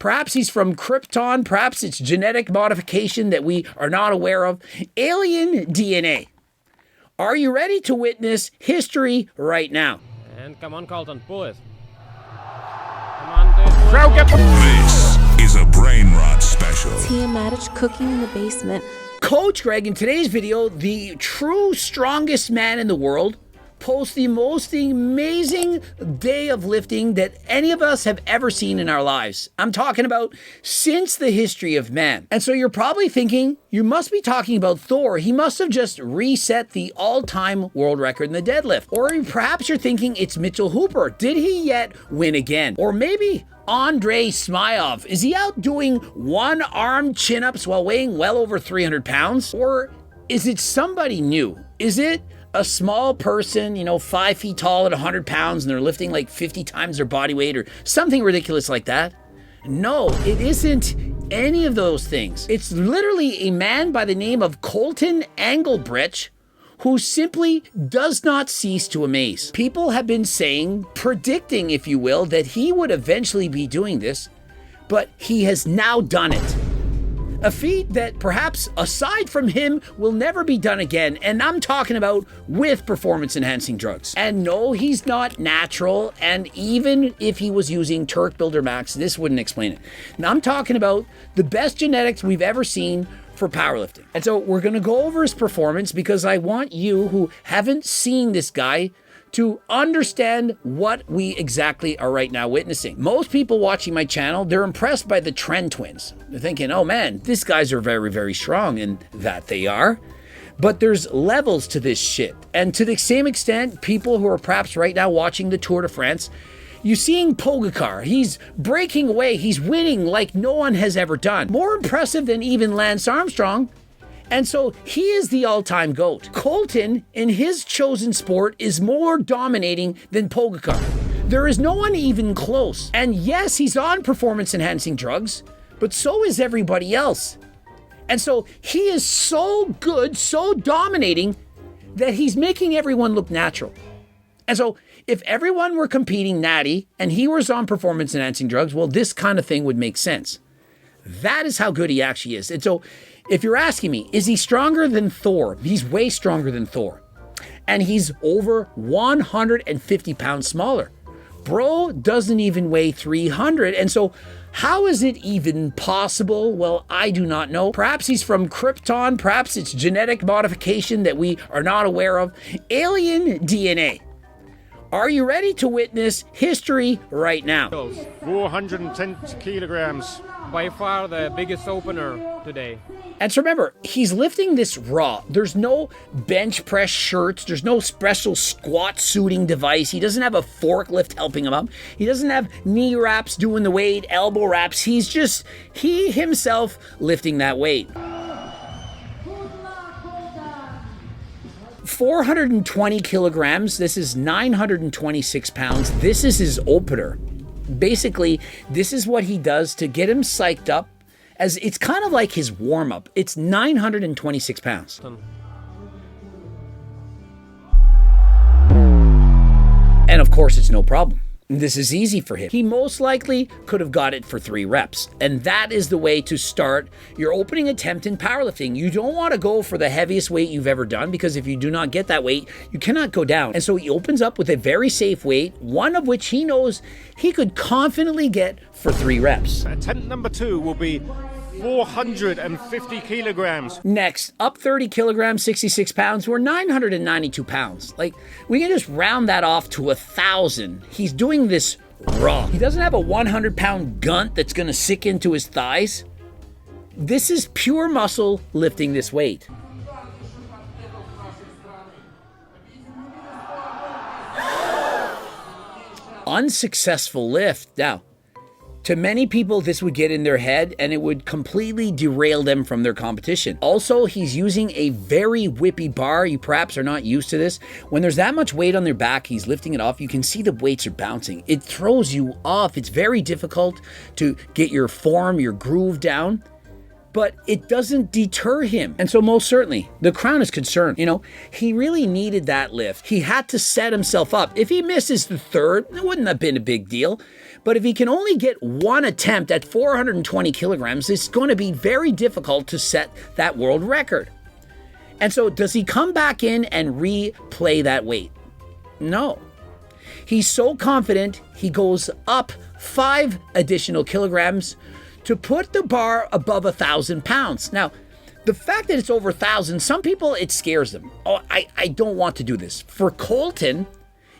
Perhaps he's from Krypton. Perhaps it's genetic modification that we are not aware of. Alien DNA. Are you ready to witness history right now? And come on, Colton, pull it. Come on, dude. Crowd, get This is a brain rot special. Tia Matic cooking in the basement. Coach Greg, in today's video, the true strongest man in the world, posts the most amazing day of lifting that any of us have ever seen in our lives. I'm talking about since the history of man. And so you're probably thinking, you must be talking about Thor. He must have just reset the all-time world record in the deadlift. Or perhaps you're thinking it's Mitchell Hooper. Did he yet win again? Or maybe Andrei Smayov. Is he out doing one-arm chin-ups while weighing well over 300 pounds? Or is it somebody new? Is it a small person, 5 feet tall at 100 pounds and they're lifting like 50 times their body weight or something ridiculous like that? No, it isn't any of those things. It's literally a man by the name of Colton Engelbrecht who simply does not cease to amaze. People have been saying, predicting, if you will, that he would eventually be doing this, but he has now done it. A feat that perhaps, aside from him, will never be done again, and I'm talking about with performance-enhancing drugs. And no, he's not natural, and even if he was using Turk Builder Max, this wouldn't explain it. Now, I'm talking about the best genetics we've ever seen for powerlifting. And so we're gonna go over his performance because I want you who haven't seen this guy to understand what we exactly are right now witnessing. Most people watching my channel, they're impressed by the Trend Twins. They're thinking, oh man, these guys are very, very strong, and that they are. But there's levels to this shit. And to the same extent, people who are perhaps right now watching the Tour de France, you're seeing Pogacar. He's breaking away. He's winning like no one has ever done. More impressive than even Lance Armstrong. And so he is the all-time GOAT. Colton, in his chosen sport, is more dominating than Pogacar. There is no one even close. And yes, he's on performance-enhancing drugs, but so is everybody else. And so he is so good, so dominating, that he's making everyone look natural. And so if everyone were competing natty and he was on performance-enhancing drugs, well, this kind of thing would make sense. That is how good he actually is. And so if you're asking me, is he stronger than Thor? He's way stronger than Thor. And he's over 150 pounds smaller. Bro doesn't even weigh 300. And so how is it even possible? Well, I do not know. Perhaps he's from Krypton. Perhaps it's genetic modification that we are not aware of. Alien DNA. Are you ready to witness history right now? 410 kilograms. By far the biggest opener today. And so remember, he's lifting this raw. There's no bench press shirts. There's no special squat suiting device. He doesn't have a forklift helping him up. He doesn't have knee wraps doing the weight, elbow wraps. He's just, he himself lifting that weight. 420 kilograms. This is 926 pounds. This is his opener. Basically, this is what he does to get him psyched up, as it's kind of like his warm-up. It's 926 pounds. And of course, it's no problem. This is easy for him. He most likely could have got it for 3 reps. And that is the way to start your opening attempt in powerlifting. You don't want to go for the heaviest weight you've ever done, because if you do not get that weight, you cannot go down. And so he opens up with a very safe weight, one of which he knows he could confidently get for 3 reps. Attempt number 2 will be 450 kilograms. Next, up 30 kilograms, 66 pounds, we're 992 pounds. Like, we can just round that off to 1,000. He's doing this raw. He doesn't have a 100-pound gunt that's gonna sink into his thighs. This is pure muscle lifting this weight. Unsuccessful lift. Now, to many people, this would get in their head and it would completely derail them from their competition. Also, he's using a very whippy bar. You perhaps are not used to this. When there's that much weight on their back, he's lifting it off. You can see the weights are bouncing. It throws you off. It's very difficult to get your form, your groove down. but it doesn't deter him. And so most certainly, the Crown is concerned. You know, he really needed that lift. He had to set himself up. If he misses the third, it wouldn't have been a big deal. But if he can only get one attempt at 420 kilograms, it's going to be very difficult to set that world record. And so does he come back in and replay that weight? No. He's so confident, he goes up 5 additional kilograms to put the bar above 1,000 pounds. Now, the fact that it's over 1,000, some people, it scares them. Oh, I don't want to do this. For Colton,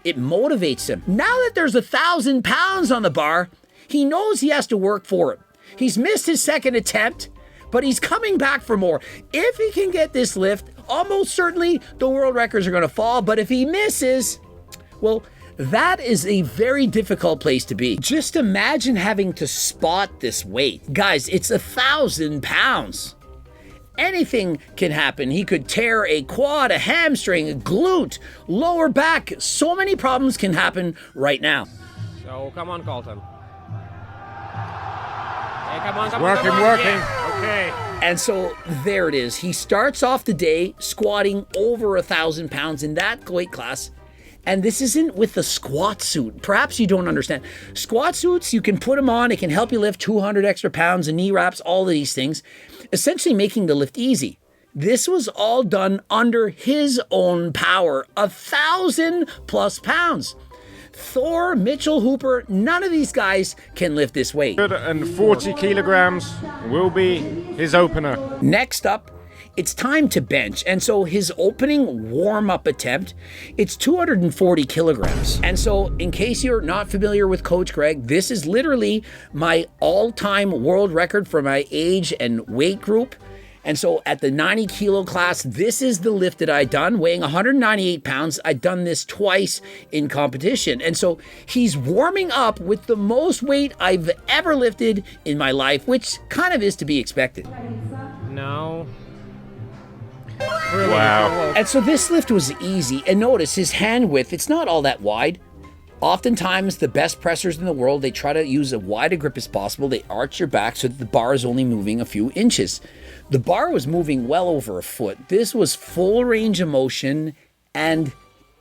it motivates him. Now that there's 1,000 pounds on the bar, he knows he has to work for it. He's missed his second attempt, but he's coming back for more. If he can get this lift, almost certainly the world records are going to fall. But if he misses, well, that is a very difficult place to be. Just imagine having to spot this weight. Guys, it's 1,000 pounds. Anything can happen. He could tear a quad, a hamstring, a glute, lower back. So many problems can happen right now. So come on, Colton. Hey, come on, Working. Yeah. Okay. And so there it is. He starts off the day squatting over 1,000 pounds in that weight class. And this isn't with the squat suit. Perhaps you don't understand. Squat suits, you can put them on. It can help you lift 200 extra pounds and knee wraps, all of these things, essentially making the lift easy. This was all done under his own power, 1,000+ pounds. Thor, Mitchell Hooper, none of these guys can lift this weight. 140 kilograms will be his opener. Next up, it's time to bench. And so his opening warm-up attempt, it's 240 kilograms. And so in case you're not familiar with Coach Greg, this is literally my all-time world record for my age and weight group. And so at the 90 kilo class, this is the lift that I'd done, weighing 198 pounds. I'd done this twice in competition. And so he's warming up with the most weight I've ever lifted in my life, which kind of is to be expected. No. Wow. And so this lift was easy. And notice his hand width, it's not all that wide. Oftentimes, the best pressers in the world, they try to use a wide a grip as possible. They arch your back so that the bar is only moving a few inches. The bar was moving well over a foot. This was full range of motion and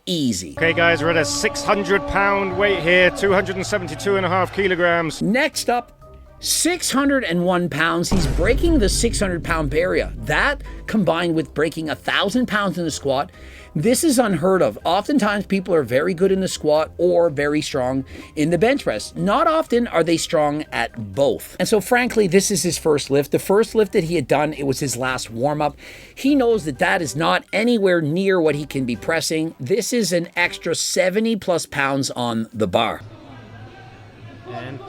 easy. Okay, guys, we're at a 600-pound weight here, 272.5 kilograms. Next up, 601 pounds. He's breaking the 600-pound barrier. That combined with breaking 1,000 pounds in the squat, this is unheard of. Oftentimes people are very good in the squat or very strong in the bench press. Not often are they strong at both. And so frankly, this is his first lift. The first lift that he had done, it was his last warm-up. He knows that that is not anywhere near what he can be pressing. This is an extra 70+ pounds on the bar. And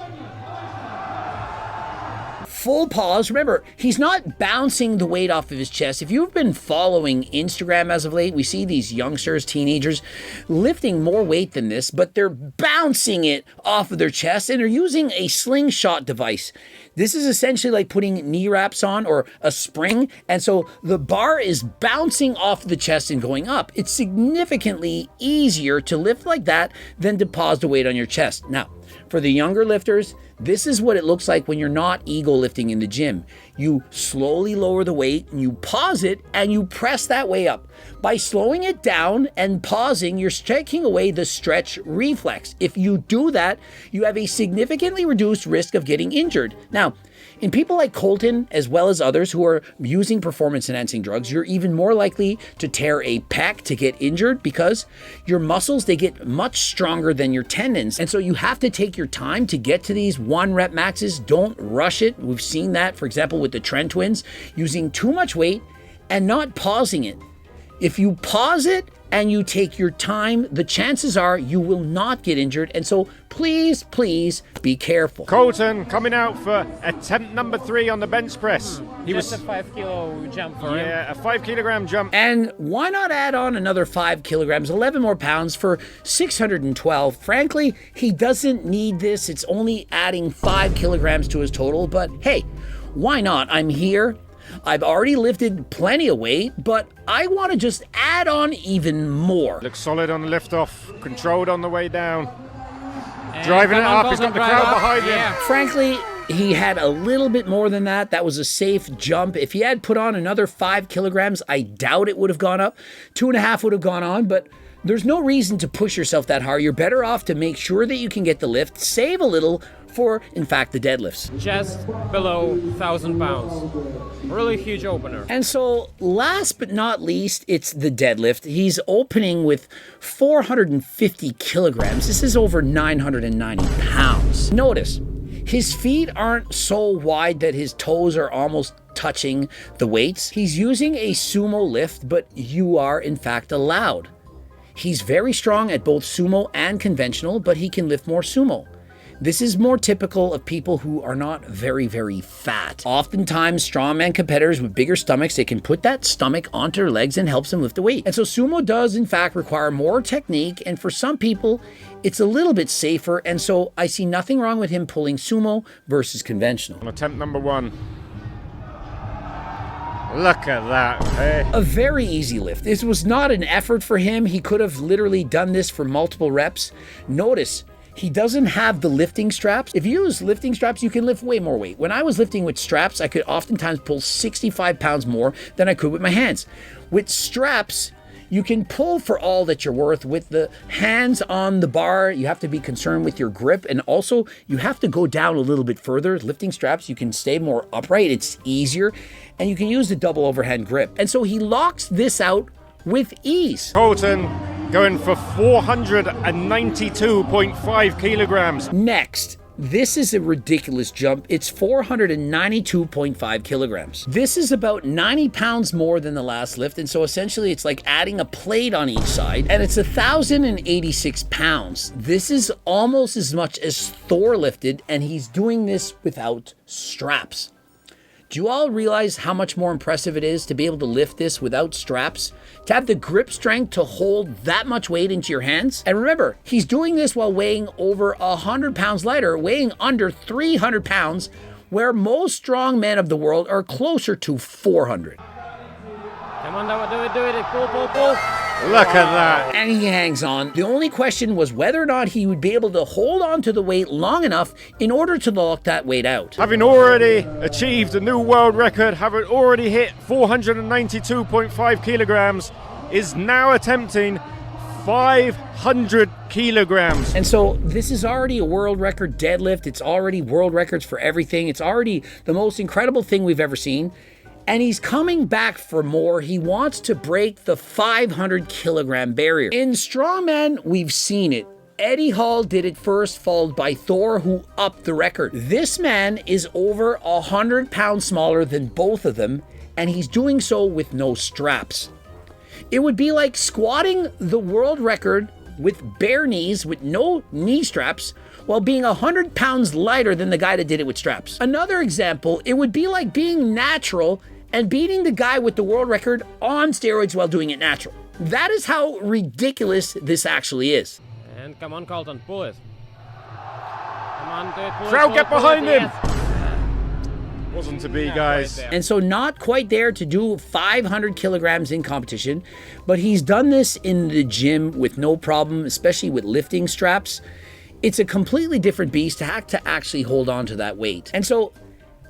Full pause. Remember, he's not bouncing the weight off of his chest. If you've been following Instagram as of late, we see these youngsters, teenagers, lifting more weight than this, but they're bouncing it off of their chest and they're using a slingshot device. This is essentially like putting knee wraps on or a spring. And so the bar is bouncing off the chest and going up. It's significantly easier to lift like that than to pause the weight on your chest. Now, for the younger lifters, this is what it looks like when you're not ego lifting in the gym. You slowly lower the weight and you pause it and you press that way up. By slowing it down and pausing, you're taking away the stretch reflex. If you do that, you have a significantly reduced risk of getting injured. Now, in people like Colton, as well as others who are using performance-enhancing drugs, you're even more likely to tear a pec, to get injured, because your muscles, they get much stronger than your tendons. And so you have to take your time to get to these 1-rep maxes. Don't rush it. We've seen that, for example, with the Trent twins, using too much weight and not pausing it. If you pause it and you take your time, the chances are you will not get injured. And so please, please be careful. Colton coming out for attempt number 3 on the bench press. He just was a 5 kilo jump for him. a 5 kilogram jump. And why not add on another 5 kilograms, 11 more pounds for 612? Frankly, he doesn't need this. It's only adding 5 kilograms to his total. But hey, why not? I'm here. I've already lifted plenty of weight, but I want to just add on even more. Looks solid on the lift off, controlled on the way down. And Driving come it on, up, he's got Colton, the drive crowd up. behind him. Yeah. Frankly, He had a little bit more than that. That was a safe jump. If he had put on another 5 kilograms, I doubt it would have gone up. 2.5 would have gone on, but there's no reason to push yourself that hard. You're better off to make sure that you can get the lift, save a little for, in fact, the deadlifts. Just below 1,000 pounds. Really huge opener. And so last but not least, it's the deadlift. He's opening with 450 kilograms. This is over 990 pounds. Notice, his feet aren't so wide that his toes are almost touching the weights. He's using a sumo lift, but you are in fact allowed. He's very strong at both sumo and conventional, but he can lift more sumo. This is more typical of people who are not very, very fat. Oftentimes, strongman competitors with bigger stomachs, they can put that stomach onto their legs and helps them lift the weight. And so sumo does, in fact, require more technique. And for some people, it's a little bit safer. And so I see nothing wrong with him pulling sumo versus conventional. On attempt number 1. Look at that, hey? A very easy lift. This was not an effort for him. He could have literally done this for multiple reps. Notice, he doesn't have the lifting straps. If you use lifting straps, you can lift way more weight. When I was lifting with straps, I could oftentimes pull 65 pounds more than I could with my hands. With straps, you can pull for all that you're worth. With the hands on the bar, you have to be concerned with your grip, and also you have to go down a little bit further. Lifting straps, you can stay more upright, it's easier, and you can use the double overhand grip. And so he locks this out with ease. Colton going for 492.5 kilograms. Next, this is a ridiculous jump. It's 492.5 kilograms. This is about 90 pounds more than the last lift, and so essentially it's like adding a plate on each side, and it's 1,086 pounds. This is almost as much as Thor lifted, and he's doing this without straps. Do you all realize how much more impressive it is to be able to lift this without straps? To have the grip strength to hold that much weight into your hands? And remember, he's doing this while weighing over 100 pounds lighter, weighing under 300 pounds, where most strong men of the world are closer to 400. Come on, do it. Pull. Look at that. And he hangs on. The only question was whether or not he would be able to hold on to the weight long enough in order to lock that weight out. Having already achieved a new world record, having already hit 492.5 kilograms, is now attempting 500 kilograms. And so this is already a world record deadlift. It's already world records for everything. It's already the most incredible thing we've ever seen. And he's coming back for more. He wants to break the 500 kilogram barrier. In strongman, we've seen it. Eddie Hall did it first, followed by Thor, who upped the record. This man is over 100 pounds smaller than both of them, and he's doing so with no straps. It would be like squatting the world record with bare knees, with no knee straps, while being 100 pounds lighter than the guy that did it with straps. Another example, it would be like being natural and beating the guy with the world record on steroids while doing it natural. That is how ridiculous this actually is. And come on, Colton, pull it. Come on, do it, pull Crowd, it, get behind him. Yes. Wasn't to be, guys. And so not quite there to do 500 kilograms in competition, but he's done this in the gym with no problem, especially with lifting straps. It's a completely different beast to have to actually hold on to that weight. And so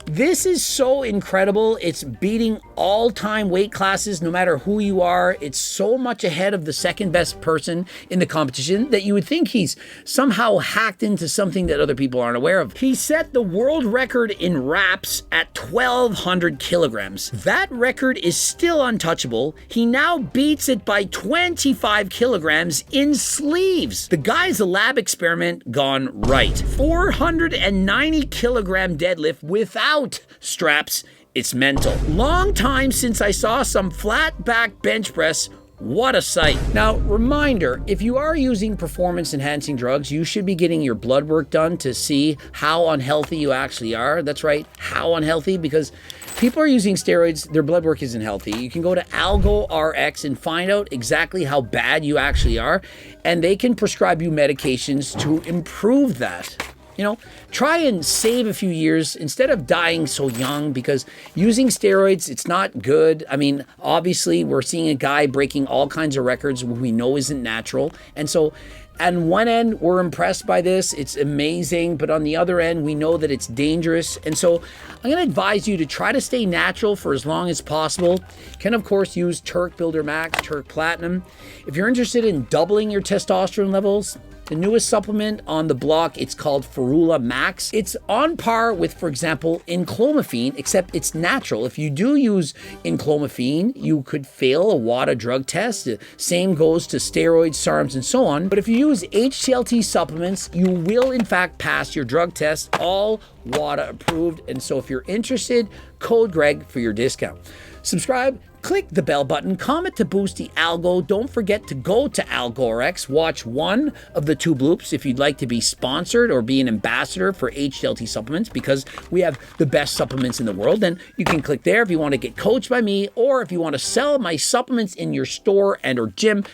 this is so incredible. It's beating all-time weight classes, no matter who you are. It's so much ahead of the second best person in the competition that you would think he's somehow hacked into something that other people aren't aware of. He set the world record in wraps at 1,200 kilograms. That record is still untouchable. He now beats it by 25 kilograms in sleeves. The guy's a lab experiment gone right. 490 kilogram deadlift without straps. It's mental. Long time since I saw some flat back bench press. What a sight. Now, reminder, if you are using performance enhancing drugs, you should be getting your blood work done to see how unhealthy you actually are. That's right, how unhealthy, because people are using steroids, their blood work isn't healthy. You can go to AlgoRx and find out exactly how bad you actually are, and they can prescribe you medications to improve that. You know, try and save a few years instead of dying so young, because using steroids, it's not good. I mean, obviously, we're seeing a guy breaking all kinds of records we know isn't natural. And so On one end, we're impressed by this. It's amazing. But on the other end, we know that it's dangerous. And so I'm going to advise you to try to stay natural for as long as possible. You can, of course, use Turk Builder Max, Turk Platinum. If you're interested in doubling your testosterone levels, the newest supplement on the block, it's called Ferula Max. It's on par with, for example, enclomiphene, except it's natural. If you do use enclomiphene, you could fail a WADA drug test. The same goes to steroids, SARMs, and so on. But if you use HTLT supplements, you will in fact pass your drug test, all WADA approved. And so if you're interested, code Greg for your discount. Subscribe, click the bell button, comment to boost the algo. Don't forget to go to Algorex, watch one of the 2 bloops if you'd like to be sponsored or be an ambassador for HTLT supplements, because we have the best supplements in the world. Then you can click there if you want to get coached by me, or if you want to sell my supplements in your store and or gym,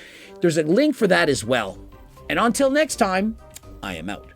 there's a link for that as well. And until next time, I am out.